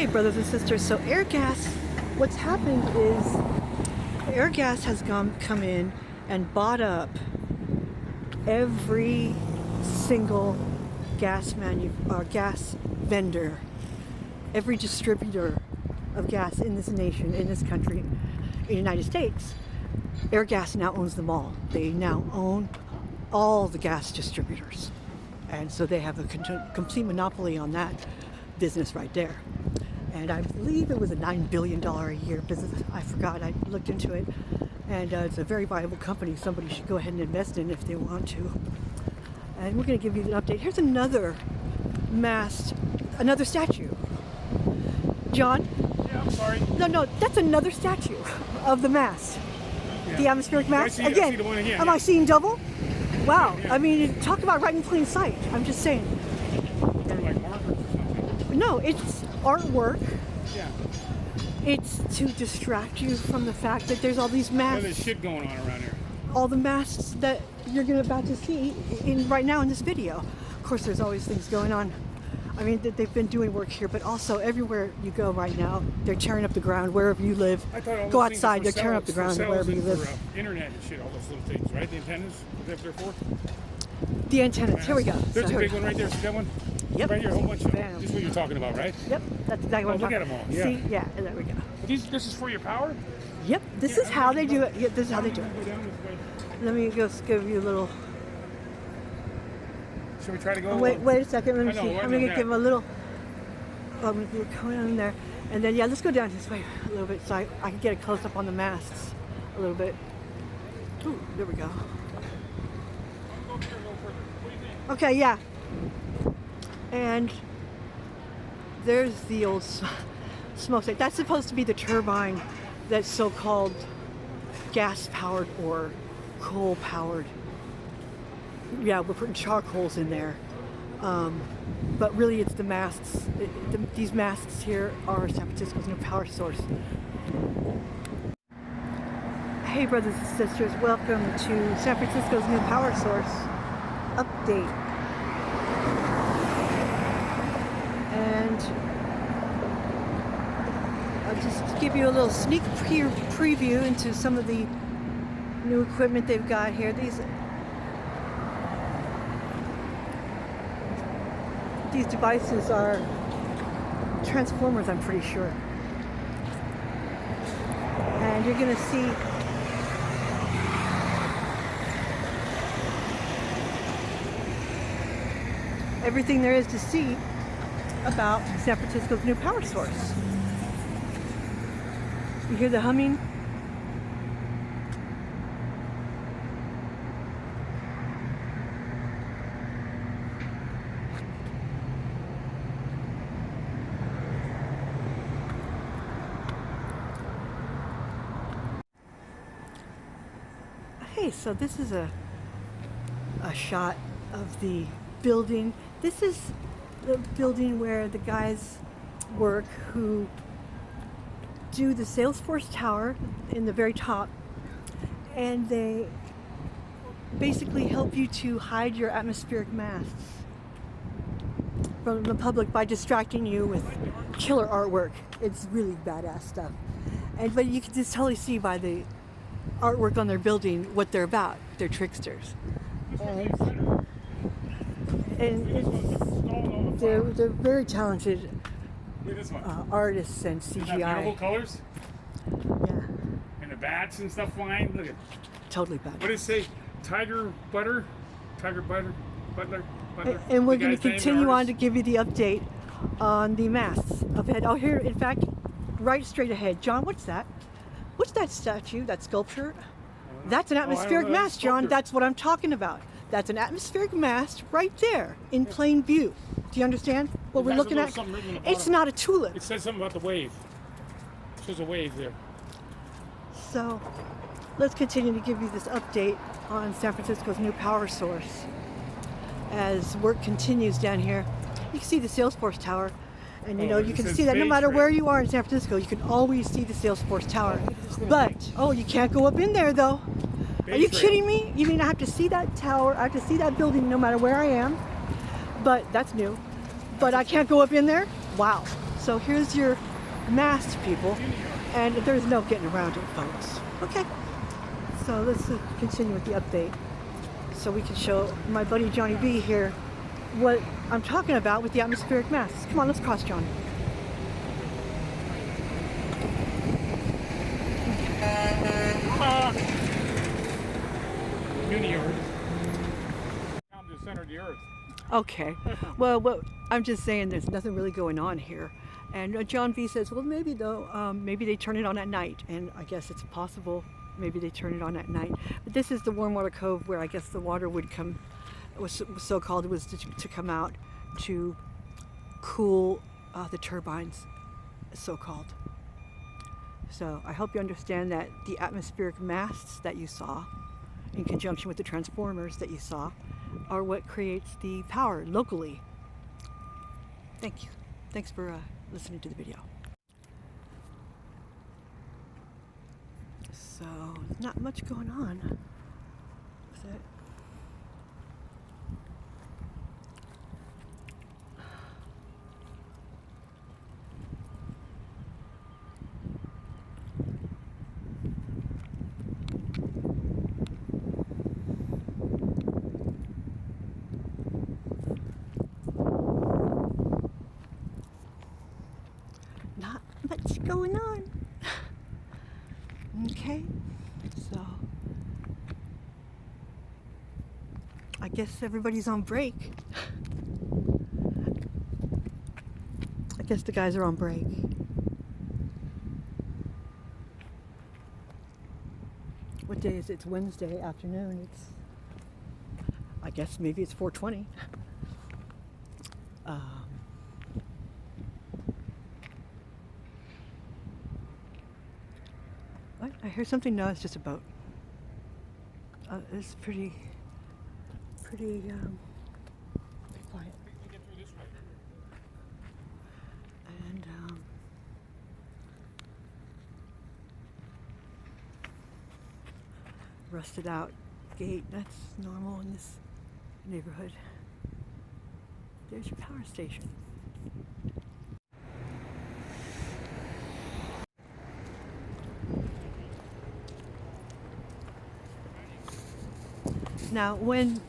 Hey brothers and sisters, so air gas, what's happened is air gas has come in and bought up every single gas vendor, every distributor of gas in this nation, in this country, in the United States. Air gas now owns them all. They now own all the gas distributors. And so they have a complete monopoly on that business right there. And I believe it was a $9 billion a year business. I forgot, I looked into it. And it's a very viable company. Somebody should go ahead and invest in if they want to. And we're going to give you an update. Here's another mast, another statue. John? Yeah, I'm sorry. No, that's another statue of the mast. Yeah. The atmospheric mast. I see the one again. Am I seeing double? Wow. Yeah. I mean, talk about right in plain sight. I'm just saying. Like markers or something. No, it's artwork. Yeah. It's to distract you from the fact that there's all these masts. There's shit going on around here. All the masts that you're about to see right now in this video. Of course, there's always things going on. I mean, they've been doing work here, but also everywhere you go right now, they're tearing up the ground wherever you live. Go outside, they're tearing up the ground wherever you live. Internet and shit, all those little things, right? The antennas, what they're for? The antennas. Here we go. There's a big one right there. See that one? Yep. Right here, a whole bunch of them. Bam. This is what you're talking about, right? Yep, that's exactly what I'm look talking at them all. about. Yeah. See? Yeah, and there we go. This is for your power? Yep, this is how they do it. Yeah, this is how they do it. Let me just give you a little. Should we try to go? Wait a second. Let me see. I'm going to give them a little. I'm going to go down there. And then, yeah, let's go down this way a little bit so I can get a close up on the masts a little bit. Ooh, there we go. Okay, yeah. And there's the old smokestack. That's supposed to be the turbine that's so-called gas-powered or coal-powered. Yeah, we're putting charcoals in there. But really it's the masts. These masts here are San Francisco's new power source. Hey brothers and sisters, welcome to San Francisco's new power source update. And I'll just give you a little sneak preview into some of the new equipment they've got here. These devices are transformers, I'm pretty sure. And you're going to see everything there is to see about San Francisco's new power source. You hear the humming? Hey, so this is a shot of the building. This is the building where the guys work who do the Salesforce Tower in the very top, and they basically help you to hide your atmospheric masts from the public by distracting you with killer artwork. It's really badass stuff. But you can just totally see by the artwork on their building what they're about. They're tricksters. And they're very talented artists and CGI. Beautiful colors? Yeah. And the bats and stuff flying. Look at totally bad. What did it say? Tiger Butler? Butler? And we're going to continue on to give you the update on the masts up ahead. Oh, here, in fact, right straight ahead. John, what's that? What's that statue, that sculpture? That's an atmospheric mast, John. That's what I'm talking about. That's an atmospheric mast right there in plain view. Do you understand what we're looking at? It's not a tulip. It says something about the wave. It shows a wave there. So let's continue to give you this update on San Francisco's new power source. As work continues down here, you can see the Salesforce Tower. And you know, you can see that no matter where you are in San Francisco, you can always see the Salesforce Tower. But, oh, you can't go up in there though. Are you kidding me? You mean I have to see that tower, I have to see that building no matter where I am? But that's new. But I can't go up in there? Wow. So here's your mast, people, and there's no getting around it, folks. Okay, so let's continue with the update so we can show my buddy Johnny B here what I'm talking about with the atmospheric masts. Come on, let's cross, John. Universe. Down the center of the earth. Okay, well, I'm just saying there's nothing really going on here. And John V says, well, maybe though, maybe they turn it on at night. And I guess it's possible maybe they turn it on at night. But this is the warm water cove where I guess the water would come, was so-called, it was to come out to cool the turbines, so-called. So I hope you understand that the atmospheric masts that you saw, in conjunction with the transformers that you saw, are what creates the power locally. Thank you. Thanks for listening to the video. So, not much going on. Is it? Not much going on. Okay, so I guess everybody's on break. I guess the guys are on break. What day is it? It's Wednesday afternoon. I guess maybe it's 4:20. What? I hear something. No, it's just a boat. It's pretty quiet. And rusted out gate. That's normal in this neighborhood. There's your power station. Now, when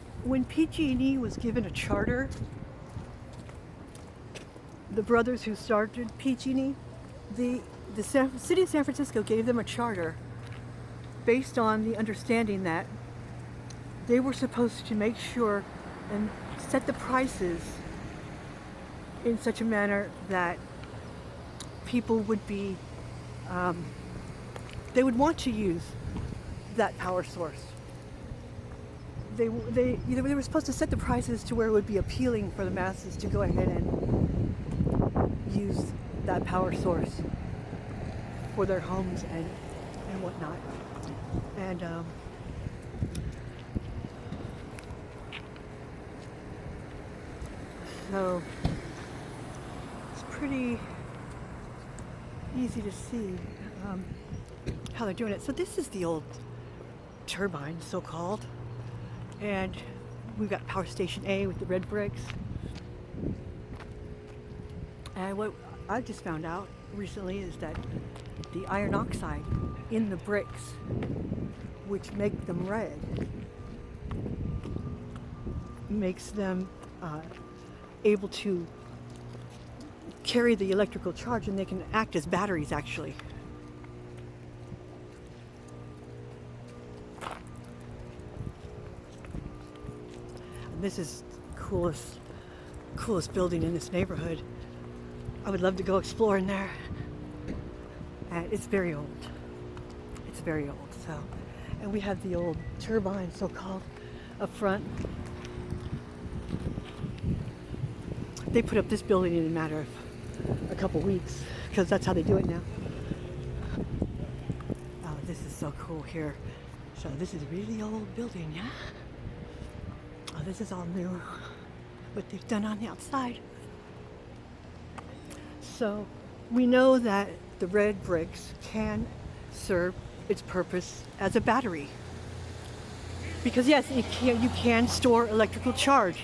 PG&E was given a charter, the brothers who started PG&E, the city of San Francisco gave them a charter based on the understanding that they were supposed to make sure and set the prices in such a manner that people would be, they would want to use that power source. They were supposed to set the prices to where it would be appealing for the masses to go ahead and use that power source for their homes and whatnot. And so it's pretty easy to see how they're doing it. So this is the old turbine, so-called. And we've got Power Station A with the red bricks. And what I just found out recently is that the iron oxide in the bricks, which make them red, makes them able to carry the electrical charge, and they can act as batteries, actually. This is the coolest building in this neighborhood. I would love to go explore in there. And it's very old. It's very old. So, and we have the old turbine, so-called, up front. They put up this building in a matter of a couple weeks because that's how they do it now. Oh, this is so cool here. So this is a really old building, yeah? Oh, this is all new, what they've done on the outside. So we know that the red bricks can serve its purpose as a battery. Because yes, you can store electrical charge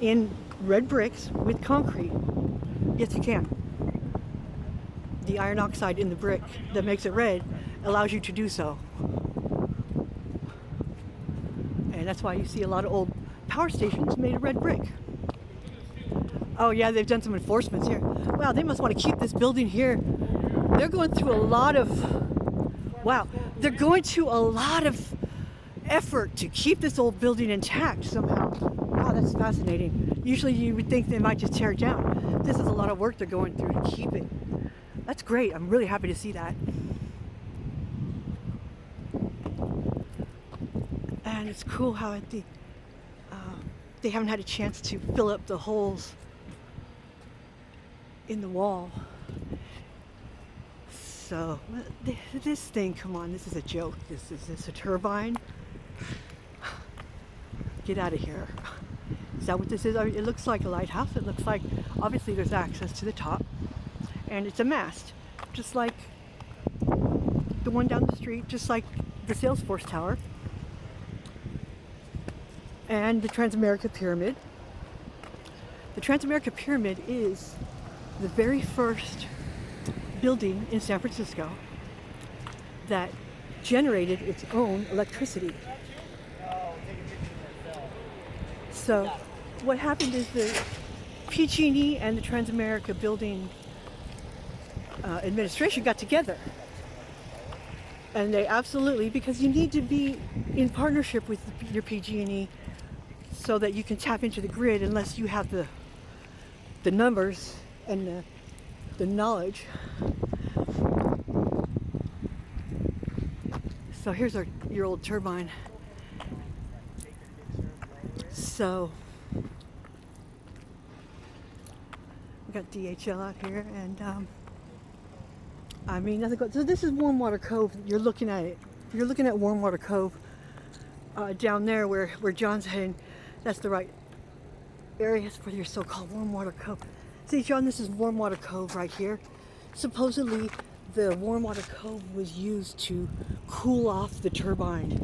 in red bricks with concrete. Yes, you can. the iron oxide in the brick that makes it red allows you to do so. And that's why you see a lot of old power stations made of red brick. Oh yeah, they've done some enforcements here. Wow, they must want to keep this building here. They're going through a lot of, they're going to a lot of effort to keep this old building intact somehow. Wow, that's fascinating. Usually you would think they might just tear it down. This is a lot of work they're going through to keep it. That's great. I'm really happy to see that. And it's cool how at they haven't had a chance to fill up the holes in the wall. So this thing, come on, this is a joke. Is this a turbine? Get out of here. Is that what this is? I mean, it looks like a lighthouse. It looks like, obviously there's access to the top. And it's a mast, just like the one down the street, just like the Salesforce Tower. And the Transamerica Pyramid. The Transamerica Pyramid is the very first building in San Francisco that generated its own electricity. So what happened is the PG&E and the Transamerica Building Administration got together. And they absolutely, because you need to be in partnership with your PG&E so that you can tap into the grid unless you have the numbers and the knowledge. So here's your old turbine. So we got DHL out here, and I mean, nothing. So this is Warm Water Cove. You're looking at it. You're looking at Warm Water Cove down there, where John's heading. That's the right area for your so-called Warm Water Cove. See, John, this is Warm Water Cove right here. Supposedly, the Warm Water Cove was used to cool off the turbine.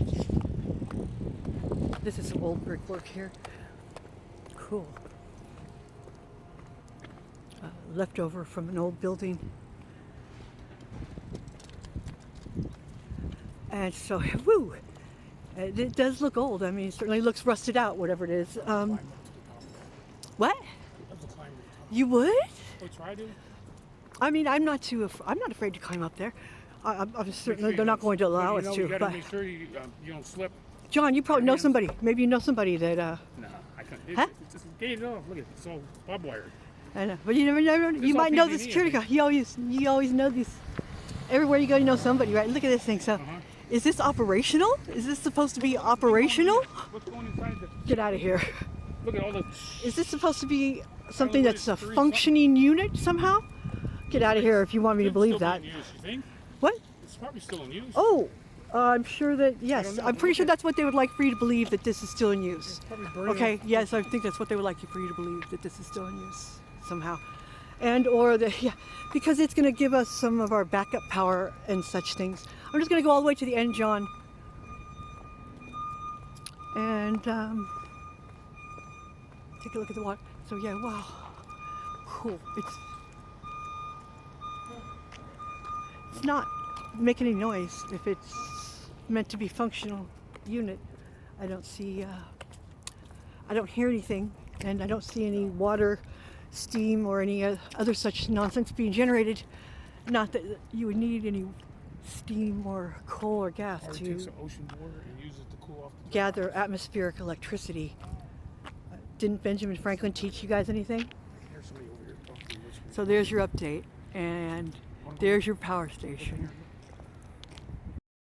This is some old brickwork here. Cool. Leftover from an old building. And so, woo! It does look old. I mean, it certainly looks rusted out, whatever it is. What? You would? Oh, try to? I mean, I'm not afraid to climb up there. I'm certainly, they're not going to allow us to. You gotta But make sure you don't slip. John, you probably know somebody. Maybe you know somebody that. No, I couldn't. Huh? It's just gated off. Look at it. It's all barbed wire. I know, but you never know. You might know the security guy. You always know these. Everywhere you go, you know somebody, right? Look at this thing. So, is this operational? Is this supposed to be operational? What's going inside the? Get out of here. Look at all the. Is this supposed to be something that's a functioning unit somehow? Get out of here if you want me to believe that. It's still being used, you think? What? It's probably still in use. Oh, I'm sure that, yes. I'm pretty sure that's what they would like for you to believe, that this is still in use. Okay, yes, I think that's what they would like for you to believe, that this is still in use somehow. And or, because it's going to give us some of our backup power and such things. I'm just going to go all the way to the end, John. And take a look at the water. So yeah, wow. Cool. It's not making any noise. If it's meant to be functional unit, I don't see, I don't hear anything, and I don't see any water, steam, or any other such nonsense being generated. Not that you would need any steam or coal or gas Or it to takes the ocean water and uses it to cool off the gather atmospheric electricity. Didn't Benjamin Franklin teach you guys anything? There's somebody over here talking to you. So there's your update, and there's your power station.